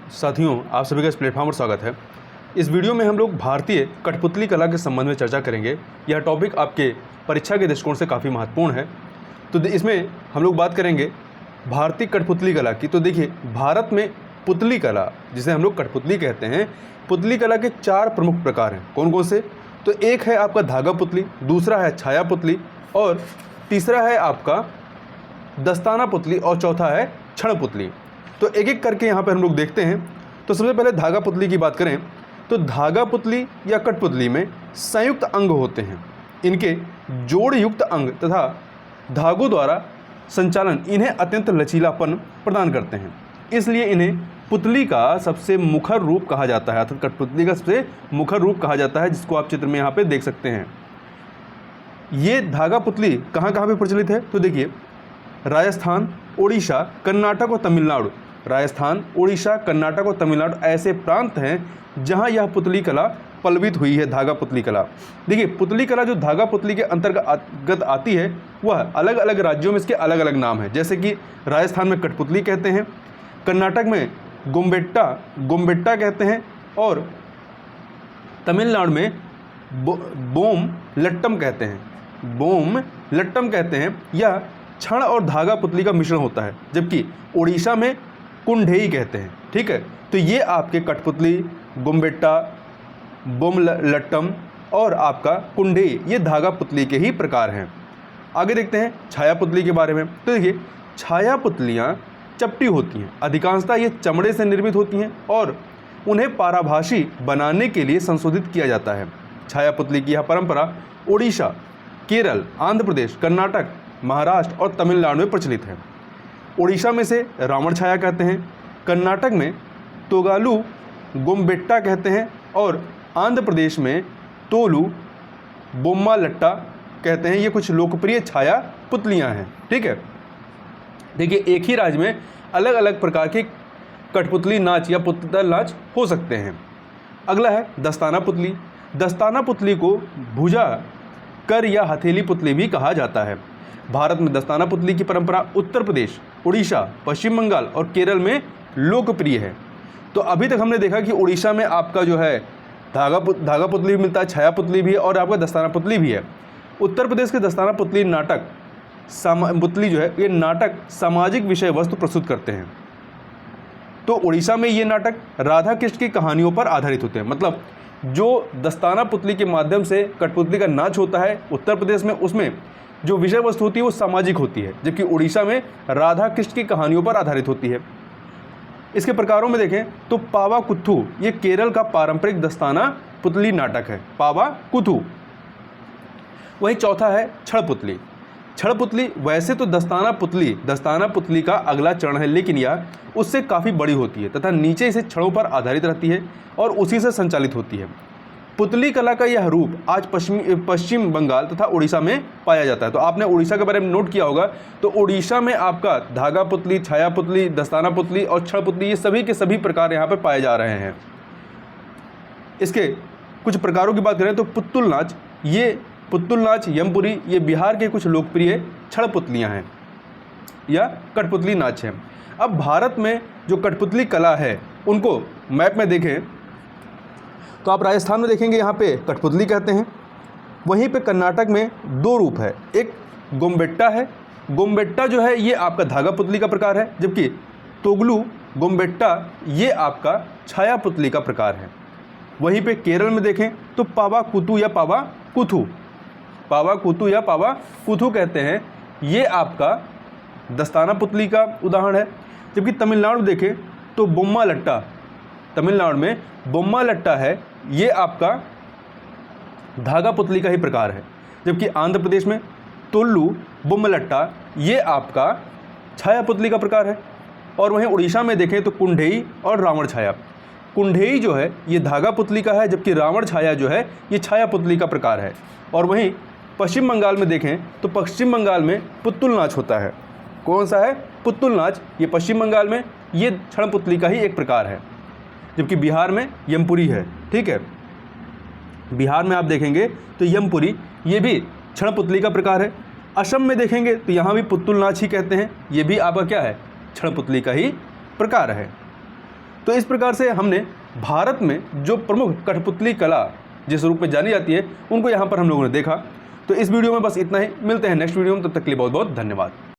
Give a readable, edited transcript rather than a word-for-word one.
साथियों, आप सभी का इस प्लेटफॉर्म पर स्वागत है। इस वीडियो में हम लोग भारतीय कठपुतली कला के संबंध में चर्चा करेंगे। यह टॉपिक आपके परीक्षा के दृष्टिकोण से काफ़ी महत्वपूर्ण है। तो इसमें हम लोग बात करेंगे भारतीय कठपुतली कला की। तो देखिए, भारत में पुतली कला, जिसे हम लोग कठपुतली कहते हैं, पुतली कला के 4 प्रमुख प्रकार हैं। कौन कौन से? तो एक है आपका धागा पुतली, दूसरा है छाया पुतली, और तीसरा है आपका दस्ताना पुतली, और चौथा है क्षण पुतली। तो एक एक करके यहाँ पर हम लोग देखते हैं। तो सबसे पहले धागा पुतली की बात करें तो धागा पुतली या कठपुतली में संयुक्त अंग होते हैं। इनके जोड़ युक्त अंग तथा धागों द्वारा संचालन इन्हें अत्यंत लचीलापन प्रदान करते हैं, इसलिए इन्हें पुतली का सबसे मुखर रूप कहा जाता है, अर्थात कठपुतली का सबसे मुखर रूप कहा जाता है, जिसको आप चित्र में यहाँ पे देख सकते हैं। ये धागा पुतली कहाँ कहाँ पे प्रचलित है? तो देखिए, राजस्थान, उड़ीसा, कर्नाटक और तमिलनाडु। राजस्थान, उड़ीसा, कर्नाटक और तमिलनाडु ऐसे प्रांत हैं जहां यह पुतली कला पल्लवित हुई है, धागा पुतली कला। देखिए, पुतली कला जो धागा पुतली के अंतर्गत आती है, वह अलग अलग राज्यों में इसके अलग अलग नाम है। जैसे कि राजस्थान में कठपुतली कहते हैं, कर्नाटक में गोम्बेट्टा कहते हैं, और तमिलनाडु में बोम लट्टम कहते हैं। यह क्षण और धागा पुतली का मिश्रण होता है, जबकि उड़ीसा में कुंढेई कहते हैं। ठीक है, तो ये आपके कठपुतली, गोम्बेट्टा, बोम लट्टम और आपका कुंढेई, ये धागा पुतली के ही प्रकार हैं। आगे देखते हैं छाया पुतली के बारे में। तो देखिए, छाया पुतलियाँ चपटी होती हैं, अधिकांशतः ये चमड़े से निर्मित होती हैं और उन्हें पाराभासी बनाने के लिए संशोधित किया जाता है। छाया पुतली की यह परंपरा उड़ीसा, केरल, आंध्र प्रदेश, कर्नाटक, महाराष्ट्र और तमिलनाडु में प्रचलित है। उड़ीसा में से रावण छाया कहते हैं, कर्नाटक में तोगालू गोम्बेट्टा कहते हैं, और आंध्र प्रदेश में तोलू बोम्मा लट्टा कहते हैं। ये कुछ लोकप्रिय छाया पुतलियां हैं। ठीक है, देखिए, एक ही राज्य में अलग अलग प्रकार के कठपुतली नाच या पुतल नाच हो सकते हैं। अगला है दस्ताना पुतली। दस्ताना पुतली को भुजा, कर या हथेली पुतली भी कहा जाता है। भारत में दस्ताना पुतली की परंपरा उत्तर प्रदेश, उड़ीसा, पश्चिम बंगाल और केरल में लोकप्रिय है। तो अभी तक हमने देखा कि उड़ीसा में आपका जो है धागा पुतली भी मिलता है, छाया पुतली भी है, और आपका दस्ताना पुतली भी है। उत्तर प्रदेश के दस्ताना पुतली पुतली जो है, ये नाटक सामाजिक विषय वस्तु प्रस्तुत करते हैं। तो उड़ीसा में ये नाटक राधा कृष्ण की कहानियों पर आधारित होते हैं। मतलब जो दस्ताना पुतली के माध्यम से कठपुतली का नाच होता है उत्तर प्रदेश में, उसमें जो विषय वस्तु होती है वो सामाजिक होती है, जबकि उड़ीसा में राधा कृष्ण की कहानियों पर आधारित होती है। इसके प्रकारों में देखें तो पावा कुथू, ये केरल का पारंपरिक दस्ताना पुतली नाटक है, पावा कुथू। वहीं चौथा है छड़ पुतली। छड़ पुतली वैसे तो दस्ताना पुतली का अगला चरण है, लेकिन यह उससे काफ़ी बड़ी होती है तथा नीचे इसे छड़ों पर आधारित रहती है और उसी से संचालित होती है। पुतली कला का यह रूप आज पश्चिम बंगाल तथा उड़ीसा में पाया जाता है। तो आपने उड़ीसा के बारे में नोट किया होगा, तो उड़ीसा में आपका धागा पुतली, छाया पुतली, दस्ताना पुतली और छड़ पुतली, ये सभी के सभी प्रकार यहाँ पर पाए जा रहे हैं। इसके कुछ प्रकारों की बात करें तो पुतुल नाच, यमपुरी, ये बिहार के कुछ लोकप्रिय छड़ पुतलियाँ हैं या कठपुतली नाच हैं। अब भारत में जो कठपुतली कला है, उनको मैप में देखें तो आप राजस्थान में देखेंगे, यहाँ पे कठपुतली कहते हैं। वहीं पे कर्नाटक में 2 रूप है, एक गोम्बेट्टा है। गोम्बेट्टा जो है ये आपका धागा पुतली का प्रकार है, जबकि तोगलू गोम्बेट्टा ये आपका छाया पुतली का प्रकार है। वहीं पे केरल में देखें तो पावा कुथू या पावा कुथू कहते हैं, ये आपका दस्ताना पुतली का उदाहरण है। जबकि तमिलनाडु देखें तो बोम्मा लट्टा, तमिलनाडु में बोम्मा लट्टा है, ये आपका धागा पुतली का ही प्रकार है। जबकि आंध्र प्रदेश में तोल्लू बोम्मलट्टा, ये आपका छाया पुतली का प्रकार है। और वहीं उड़ीसा में देखें तो कुंढेई और रावण छाया। कुंढेई जो है ये धागा पुतली का है, जबकि रावण छाया जो है ये छाया पुतली का प्रकार है। और वहीं पश्चिम बंगाल में देखें तो पश्चिम बंगाल में पुतुल नाच होता है। कौन सा है? पुतुल नाच, ये पश्चिम बंगाल में ये क्षण पुतली का ही एक प्रकार है। जबकि बिहार में यमपुरी है। ठीक है, बिहार में आप देखेंगे तो यमपुरी, ये भी क्षण पुतली का प्रकार है। असम में देखेंगे तो यहाँ भी पुतुल नाच ही कहते हैं, ये भी आपका क्या है? क्षण पुतली का ही प्रकार है। तो इस प्रकार से हमने भारत में जो प्रमुख कठपुतली कला जिस रूप में जानी जाती है उनको यहाँ पर हम लोगों ने देखा। तो इस वीडियो में बस इतना ही, मिलते हैं नेक्स्ट वीडियो में, तब तक के लिए बहुत बहुत धन्यवाद।